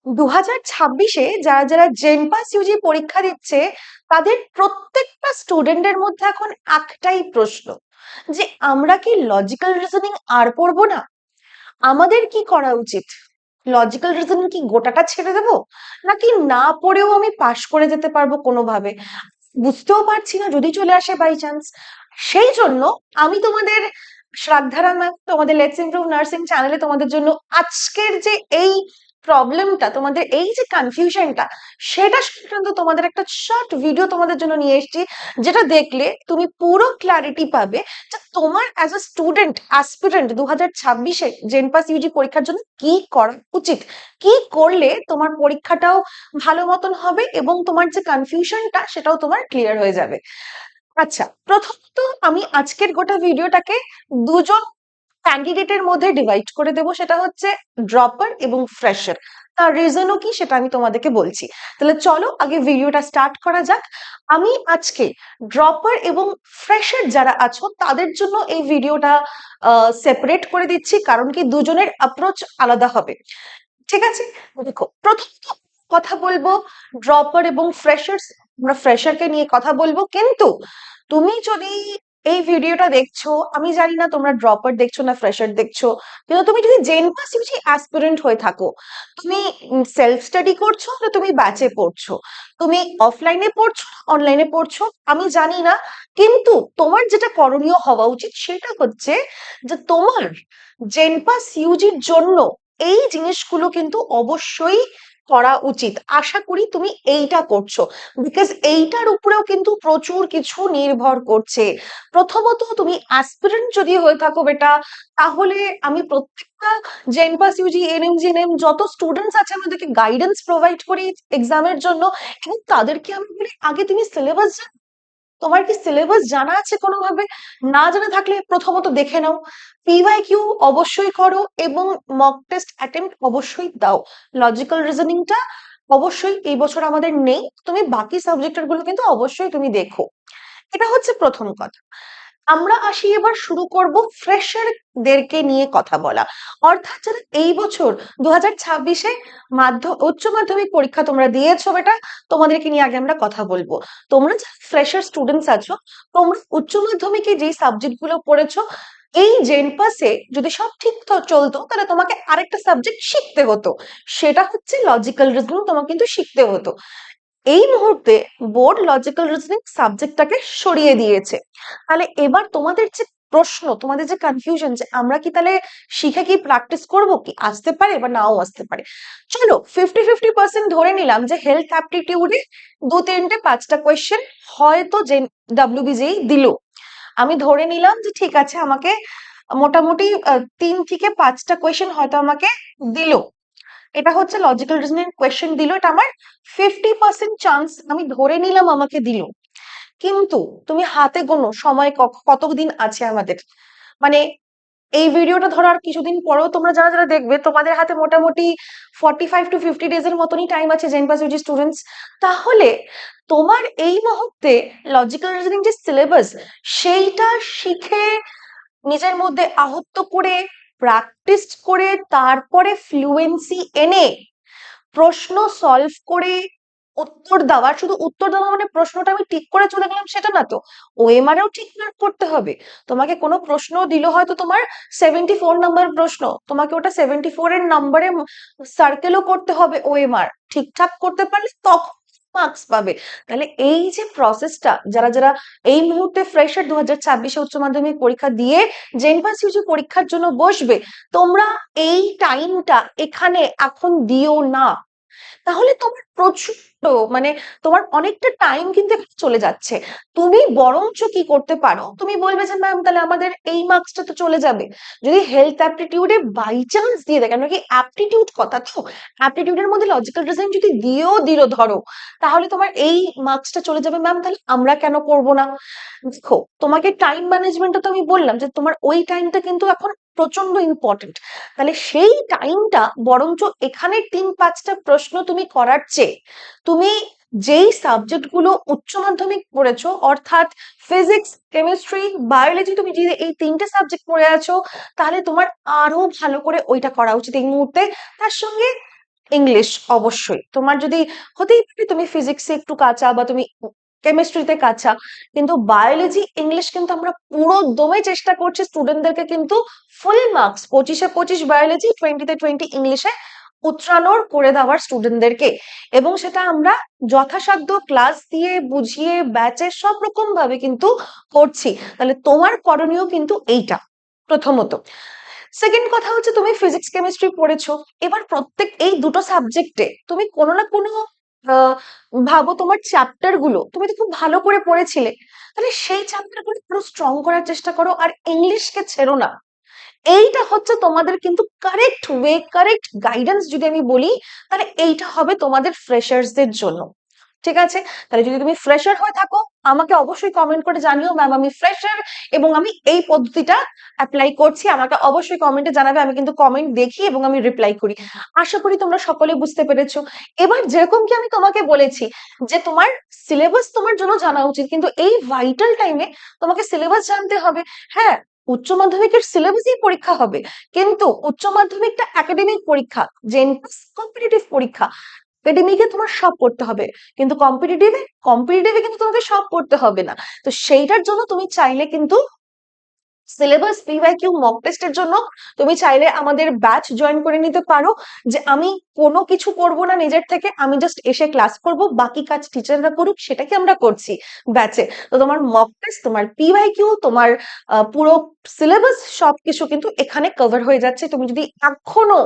2026-এ যারা যারা জেনপাস ইউজি পরীক্ষা দিচ্ছে তাদের প্রত্যেকটা স্টুডেন্টের মধ্যে এখন একটাই প্রশ্ন যে আমরা কি লজিক্যাল রিজনিং আর পড়বো না? আমাদের কি করা উচিত? লজিক্যাল রিজনিং কি গোটাটা ছেড়ে দেবো, নাকি না পড়েও আমি পাশ করে যেতে পারবো কোনোভাবে? বুঝতেও পারছি না যদি চলে আসে বাই চান্স। সেই জন্য আমি তোমাদের শ্রদ্ধারা ম্যাম তোমাদের লেটস ইমপ্রুভ নার্সিং চ্যানেলে তোমাদের জন্য আজকের যে এই প্রবলেমটা, তোমাদের এই যে কনফিউশনটা, সেটা সংক্রান্ত তোমাদের একটা শর্ট ভিডিও তোমাদের জন্য নিয়ে এসেছি, যেটা দেখলে তুমি পুরো ক্ল্যারিটি পাবে যে তোমার অ্যাজ আ স্টুডেন্ট অ্যাসপিরেন্ট 2026-এ জেনপাস ইউজি পরীক্ষার জন্য কি করা উচিত, কি করলে তোমার পরীক্ষাটাও ভালো মতন হবে এবং তোমার যে কনফিউশনটা সেটাও তোমার ক্লিয়ার হয়ে যাবে। আচ্ছা, প্রথমত আমি আজকের গোটা ভিডিওটাকে দুজন ক্যান্ডিডেটের মধ্যে ডিভাইড করে দেবো, সেটা হচ্ছে ড্রপার এবং ফ্রেশার। তার রিজনও কি সেটা আমি তোমাদেরকে বলছি। তাহলে চলো আগে ভিডিওটা স্টার্ট করা যাক। আমি আজকে ড্রপার এবং ফ্রেশার যারা আছো তাদের জন্য এই ভিডিওটা সেপারেট করে দিচ্ছি, কারণ কি দুজনের অ্যাপ্রোচ আলাদা হবে। ঠিক আছে, দেখো প্রথমত কথা বলবো ড্রপার এবং ফ্রেশার্স। আমরা ফ্রেশারকে নিয়ে কথা বলবো, কিন্তু তুমি যদি এই ভিডিওটা দেখছো, আমি জানি না তোমরা ড্রপার দেখছো না ফ্রেশার দেখছো, কিন্তু তুমি যদি জেনপাস ইউজি অ্যাসপিরেন্ট হয়ে থাকো, তুমি সেলফ স্টাডি করছো না তুমি ব্যাচে পড়ছো, তুমি অফলাইনে পড়ছো অনলাইনে পড়ছো, আমি জানি না, কিন্তু তোমার যেটা করণীয় হওয়া উচিত সেটা হচ্ছে যে তোমার জেনপাস ইউজির জন্য এই জিনিসগুলো কিন্তু অবশ্যই করা উচিত। আশা করি তুমি এইটা করছো, বিকজ এইটার উপরেও কিন্তু প্রচুর কিছু নির্ভর করছে। প্রথমত তুমি অ্যাসপিরেন্ট যদি হয়ে থাকো বেটা, তাহলে আমি প্রত্যেকটা জেনপাস ইউজি এনএম জিএনএম যত স্টুডেন্টস আছে আমাদেরকে গাইডেন্স প্রোভাইড করি এক্সামের জন্য, এবং তাদেরকে আমি বলি আগে তুমি সিলেবাস, তোমার কি সিলেবাস জানা আছে কোনোভাবে? না জানা থাকলে প্রথমত দেখে নাও, পিওয়াইকিউ অবশ্যই করো এবং মক টেস্ট অ্যাটেম্প্ট অবশ্যই দাও। লজিক্যাল রিজনিংটা অবশ্যই এই বছর আমাদের নেই, তুমি বাকি সাবজেক্টের গুলো কিন্তু অবশ্যই তুমি দেখো। এটা হচ্ছে প্রথম কথা। আমরা আসি এবার শুরু করব ফ্রেশার দেরকে নিয়ে কথা বলা, অর্থাৎ যারা এই বছর 2026-এ উচ্চ মাধ্যমিক পরীক্ষা তোমরা দিয়েছো বেটা, তোমাদেরকে নিয়ে আগে আমরা কথা বলবো। তোমরা যারা ফ্রেশার স্টুডেন্টস আছো, তোমরা উচ্চ মাধ্যমিকে যে সাবজেক্ট গুলো পড়েছো, এই জেনপাসে যদি সব ঠিক চলতো তাহলে তোমাকে আরেকটা সাবজেক্ট শিখতে হতো, সেটা হচ্ছে লজিক্যাল রিজনিং, তোমাকে কিন্তু শিখতে হতো। এই মুহূর্তে বোর্ড লজিক্যাল রিজনিং সাবজেক্টটাকে সরিয়ে দিয়েছে। তাহলে এবার তোমাদের যে প্রশ্ন, তোমাদের যে কনফিউশন, যে আমরা কি তাহলে শিখে কি প্র্যাকটিস করব, কি আসতে পারে বা নাও আসতে পারে। চলো 50-50% ধরে নিলাম যে হেলথ অ্যাপটিটিউডে দু তিনটে পাঁচটা কোয়েশ্চেন হয়তো যে ডাব্লিউবিজেই দিল। আমি ধরে নিলাম যে ঠিক আছে, আমাকে মোটামুটি 3 থেকে 5টা কোয়েশ্চেন হয়তো আমাকে দিল। এটা হচ্ছে লজিক্যাল রিজনিং কোয়েশ্চেন দিল, এটা আমার 50% চান্স আমি ধরে নিলাম আমাকে দিল। কিন্তু তুমি হাতে গোনো সময় কতদিন আছে আমাদের, মানে এই ভিডিওটা ধরো আর কিছুদিন পরেও তোমরা যারা যারা দেখবে তোমাদের হাতে মোটামুটি 45-50 ডেজ এর মতনই টাইম আছে জেনপাস ইউজি স্টুডেন্টস। তাহলে তোমার এই মুহূর্তে লজিক্যাল রিজনিং যে সিলেবাস, সেইটা শিখে নিজের মধ্যে আয়ত্ত করে প্র্যাকটিস করে তারপরে ফ্লুয়েন্সি এনে প্রশ্ন সলভ করে উত্তর দেওয়া, শুধু উত্তর দেওয়া মানে প্রশ্নটা আমি ঠিক করে চলে গেলাম সেটা না তো, ওএমআরও ঠিক মার্ক করতে হবে। তোমাকে কোনো প্রশ্ন দিল হয়তো তোমার 74 নাম্বার প্রশ্ন, তোমাকে ওটা 74-এর নাম্বারে সার্কেলও করতে হবে, ওএমআর ঠিকঠাক করতে পারলে তখন মার্কস পাবে। তাহলে এই যে প্রসেসটা, যারা যারা এই মুহূর্তে ফ্রেশার 2026-এ উচ্চ মাধ্যমিক পরীক্ষা দিয়ে জেনপাস ইউজি পরীক্ষার জন্য বসবে, তোমরা এই টাইমটা এখানে এখন দিও না। তাহলে তোমার প্রচন্ড, মানে তোমার অনেকটা টাইম কিন্তু এখানে চলে যাচ্ছে। তুমি বরঞ্চ কি করতে পারো, তুমি বলবে যে ম্যাম তাহলে আমাদের এই মার্কসটা তো চলে যাবে যদি হেলথ অ্যাপটিটিউডে বাই চান্স দিয়ে দেয়, কেন কি অ্যাপটিটিউড কথা তো, অ্যাপটিটিউডের মধ্যে লজিক্যাল রিজনিং যদি দিয়েও দিল ধরো, তাহলে তোমার এই মার্কসটা চলে যাবে। ম্যাম তাহলে আমরা কেন করব না? দেখো তোমাকে টাইম ম্যানেজমেন্টটা তো আমি বললাম যে তোমার ওই টাইমটা কিন্তু এখন প্রচন্ড ইম্পর্টেন্ট। তাহলে সেই টাইমটা বরঞ্চ এখানে 3-5টা প্রশ্ন তুমি করার চেয়ে, তুমি যেই সাবজেক্ট গুলো উচ্চ মাধ্যমিক পড়েছো, অর্থাৎ ফিজিক্স কেমিস্ট্রি বায়োলজি, তুমি যদি এই 3টে সাবজেক্ট পড়ে আছো, তাহলে তোমার আরো ভালো করে ওইটা করা উচিত এই মুহূর্তে। তার সঙ্গে ইংলিশ অবশ্যই তোমার যদি হতেই পারে তুমি ফিজিক্সে একটু কাঁচা বা তুমি কেমিস্ট্রিতে কাঁচা, কিন্তু বায়োলজি ইংলিশ কিন্তু আমরা পুরো দমে চেষ্টা করছি স্টুডেন্টদেরকে কিন্তু ফুল মার্কস 25-এ 25 বায়োলজি, 20-তে 20 ইংলিশে উত্তরানোর করে দেওয়ার স্টুডেন্টদেরকে, এবং সেটা আমরা যথাসাধ্য ক্লাস দিয়ে বুঝিয়ে ব্যাচে সব রকম ভাবে কিন্তু করছি। তাহলে তোমার করণীয় কিন্তু এইটা প্রথমত। সেকেন্ড কথা হচ্ছে তুমি ফিজিক্স কেমিস্ট্রি পড়েছো, এবার প্রত্যেক এই দুটো সাবজেক্টে তুমি কোনো না কোনো আহ, ভাবো তোমার চ্যাপ্টার গুলো তুমি তো খুব ভালো করে পড়েছিলে, তাহলে সেই চ্যাপ্টার গুলো পুরো স্ট্রং করার চেষ্টা করো, আর ইংলিশকে ছেড়ো না। এইটা হচ্ছে তোমাদের কিন্তু কারেক্ট ওয়ে, কারেক্ট গাইডেন্স যদি আমি বলি, তাহলে এইটা হবে তোমাদের ফ্রেশার্সদের জন্য। ঠিক আছে? তাহলে যদি তুমি ফ্রেশার হয়ে থাকো, আমাকে অবশ্যই কমেন্ট করে জানিও ম্যাম আমি ফ্রেশার এবং আমি এই পদ্ধতিটা অ্যাপ্লাই করছি, আমাকে অবশ্যই কমেন্টে জানাবে। আমি কিন্তু কমেন্ট দেখি এবং আমি রিপ্লাই করি। আশা করি তোমরা সকলে বুঝতে পেরেছো। এবার যেরকম কি আমি তোমাকে বলেছি যে তোমার সিলেবাস তোমার জন্য জানা উচিত, কিন্তু এই ভাইটাল টাইমে তোমাকে সিলেবাস জানতে হবে। হ্যাঁ, উচ্চ মাধ্যমিকের সিলেবাসই পরীক্ষা হবে, কিন্তু উচ্চ মাধ্যমিকটা একাডেমিক পরীক্ষা, জেনপাস কম্পিটিটিভ পরীক্ষা। একাডেমিকে তোমার সব পড়তে হবে, কিন্তু কম্পিটিটিভে কিন্তু তোমাকে সব পড়তে হবে না। তো সেইটার জন্য তুমি চাইলে কিন্তু সিলেবাস পিওয়াইকিউ মক টেস্টের জন্য তুমি চাইলে আমাদের ব্যাচ জয়েন করে নিতে পারো। যে আমি কোনো কিছু করব না নিজের থেকে, আমি জাস্ট এসে ক্লাস করব, বাকি কাজ টিচাররা করুক, সেটা কি আমরা করছি ব্যাচে। তো তোমার মক টেস্ট, তোমার পিওয়াইকিউ, তোমার পুরো সিলেবাস সবকিছু কিন্তু এখানে কভার হয়ে যাচ্ছে। তুমি যদি এখনো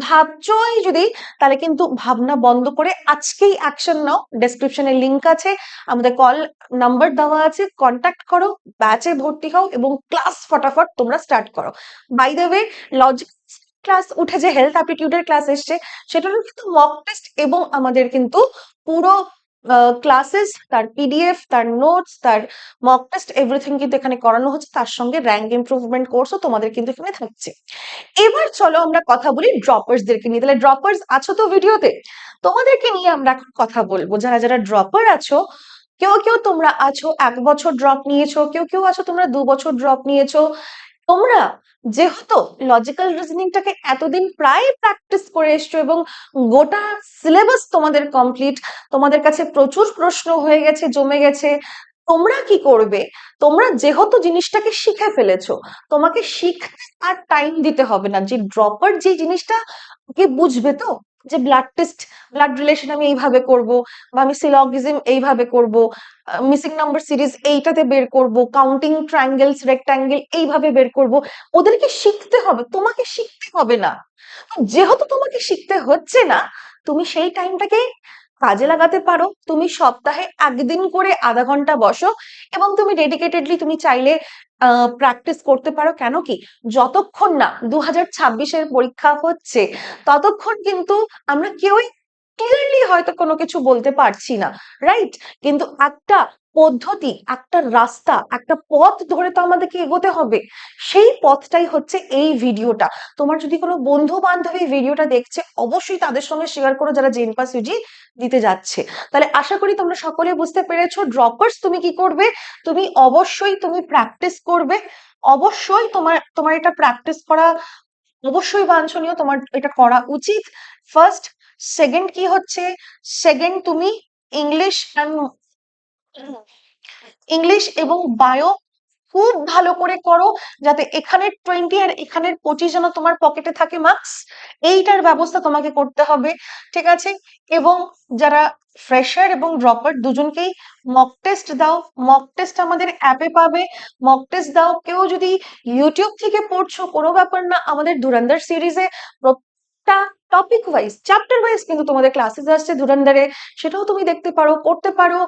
ভাবছোই যদি, তাহলে কিন্তু ভাবনা বন্ধ করে আজকেই অ্যাকশন নাও। ডেসক্রিপশনে লিংক আছে, আমাদের কল নাম্বার দেওয়া আছে, কন্ট্যাক্ট করো, ব্যাচে ভর্তি হও এবং ক্লাস ফটাফট তোমরা স্টার্ট করো। By the way, logic class উঠে যে হেলথ অ্যাপটিটিউডের ক্লাস এসছে, সেটারও কিন্তু মক টেস্ট এবং আমাদের কিন্তু পুরো ক্লাসেস, তার পিডিএফ, তার নোটস, তার মক টেস্ট, এভরিথিং কিন্তু এখানে করানো হচ্ছে। তার সঙ্গে র্যাঙ্ক ইমপ্রুভমেন্ট কোর্সও তোমাদের কিন্তু এখানে থাকছে। এবার চলো আমরা কথা বলি ড্রপার্সদেরকে নিয়ে। তাহলে ড্রপার্স আছো তো ভিডিওতে, তোমাদেরকে নিয়ে আমরা এখন কথা বলবো। যারা যারা ড্রপার আছো, কেউ কেউ তোমরা আছো 1 বছর ড্রপ নিয়েছো, কেউ কেউ আছো তোমরা 2 বছর ড্রপ নিয়েছো। তোমরা যেহেতু লজিক্যাল রিজনিংটাকে এতদিন প্রায় প্র্যাকটিস করে এসছো এবং গোটা সিলেবাস তোমাদের কমপ্লিট, তোমাদের কাছে প্রচুর প্রশ্ন হয়ে গেছে, জমে গেছে, তোমরা কি করবে? তোমরা যেহেতু জিনিসটাকে শিখে ফেলেছো, তোমাকে শিখতে আর টাইম দিতে হবে না। যে ড্রপার যে জিনিসটা কি বুঝবে তো, যে ব্লাড টেস্ট, ব্লাড রিলেশন আমি এইভাবে করব, বা আমি সিলগিজম এইভাবে করব, মিসিং নাম্বার সিরিজ এইটাতে বের করব, কাউন্টিং ট্রায়াঙ্গেলস রেক্ট্যাঙ্গেল এইভাবে বের করব, ওদেরকে শিখতে হবে, তোমাকে শিখতে হবে না। যেহেতু তোমাকে শিখতে হচ্ছে না, তুমি সেই টাইমটাকে কাজে লাগাতে পারো। তুমি সপ্তাহে একদিন করে আধা ঘন্টা বসো এবং তুমি ডেডিকেটেডলি তুমি চাইলে প্র্যাকটিস করতে পারো। কেন কি, যতক্ষণ না 2026-এর পরীক্ষা হচ্ছে, ততক্ষণ কিন্তু আমরা কেউই ক্লিয়ারলি হয়তো কোনো কিছু বলতে পারছি না, রাইট? কিন্তু একটা পদ্ধতি, একটা রাস্তা, একটা পথ ধরে তো আমাদেরকে এগোতে হবে। সেই পথটাই হচ্ছে এই ভিডিওটা। তোমার যদি কোনো বন্ধু বান্ধবী ভিডিওটা দেখছে, অবশ্যই তাদের সঙ্গে শেয়ার করো যারা জেনপাস ইউজি দিতে যাচ্ছে। তাহলে আশা করি তোমরা সকলে বুঝতে পেরেছো। ড্রপার্স তুমি কি করবে, তুমি অবশ্যই তুমি প্র্যাকটিস করবে। অবশ্যই তোমার তোমার এটা প্র্যাকটিস করা অবশ্যই বাঞ্ছনীয়, তোমার এটা করা উচিত। ফার্স্ট, সেকেন্ড কি হচ্ছে, সেকেন্ড তুমি ইংলিশ ইংলিশ এবং বায়ো খুব ভালো করে করো, যাতে এখানের 20 আর এখানের 25 যেন তোমার পকেটে থাকে মার্কস। এইটার ব্যবস্থা তোমাকে করতে হবে, ঠিক আছে? এবং যারা ফ্রেশার এবং ড্রপার দুজনকেই মক টেস্ট দাও। মক টেস্ট আমাদের অ্যাপে পাবে, মক টেস্ট দাও। কেউ যদি ইউটিউব থেকে পড়ছো, কোনো ব্যাপার না, আমাদের ধুরন্ধর সিরিজে প্রত্যেকটা টপিক ওয়াইজ, চ্যাপ্টার ওয়াইজ কিন্তু তোমাদের ক্লাসেস আসছে ধুরন্ধরে, সেটাও তুমি দেখতে পারো, পড়তে পারো।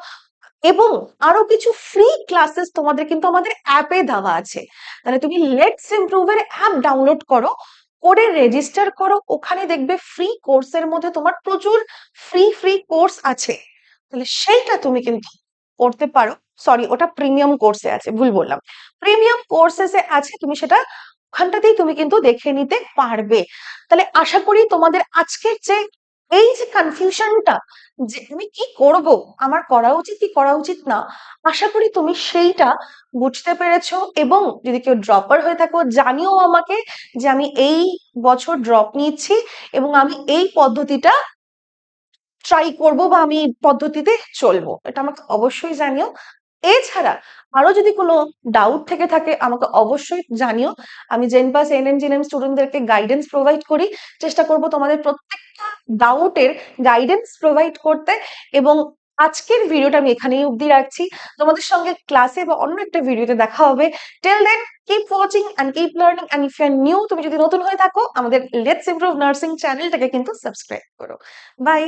এবং আরো কিছু ফ্রি ক্লাসেস তোমাদের কিন্তু আমাদের অ্যাপে দেওয়া আছে। তাহলে তুমি লেটস ইমপ্রুভ এর অ্যাপ ডাউনলোড করো, করে রেজিস্টার করো। ওখানে দেখবে ফ্রি কোর্সের মধ্যে তোমার প্রচুর ফ্রি ফ্রি কোর্স আছে, তাহলে সেইটা তুমি কিন্তু করতে পারো। সরি, ওটা প্রিমিয়াম কোর্সে আছে, ভুল বললাম, প্রিমিয়াম কোর্সেসে আছে, তুমি সেটা ওখানটাতেই তুমি কিন্তু দেখে নিতে পারবে। তাহলে আশা করি তোমাদের আজকের যে এই যে কনফিউশনটা, যে আমি কি করব, আমার করা উচিত কি করা উচিত না, আশা করি তুমি সেইটা বুঝতে পেরেছো। এবং যদি কেউ ড্রপার হয়ে থাকো, জানিও আমাকে যে আমি এই বছর ড্রপ নিচ্ছি এবং আমি এই পদ্ধতিটা ট্রাই করব বা আমি এই পদ্ধতিতে চলবো, এটা আমাকে অবশ্যই জানিও। এছাড়া আরো যদি কোনো ডাউট থেকে থাকে আমাকে অবশ্যই জানিও। আমি জেনপাস এনএনজিএনএম স্টুডেন্টদেরকে গাইডেন্স প্রোভাইড করি, চেষ্টা করব তোমাদের প্রত্যেকটা ডাউটের গাইডেন্স প্রোভাইড করতে। এবং আজকের ভিডিওটা আমি এখানেই অবধি রাখছি, তোমাদের সঙ্গে ক্লাসে বা অন্য একটা ভিডিওতে দেখা হবে। Till then keep watching and keep learning, and if you are new, তুমি যদি নতুন হয়ে থাকো আমাদের লেটস ইমপ্রুভ নার্সিং চ্যানেলটাকে কিন্তু সাবস্ক্রাইব করো। বাই।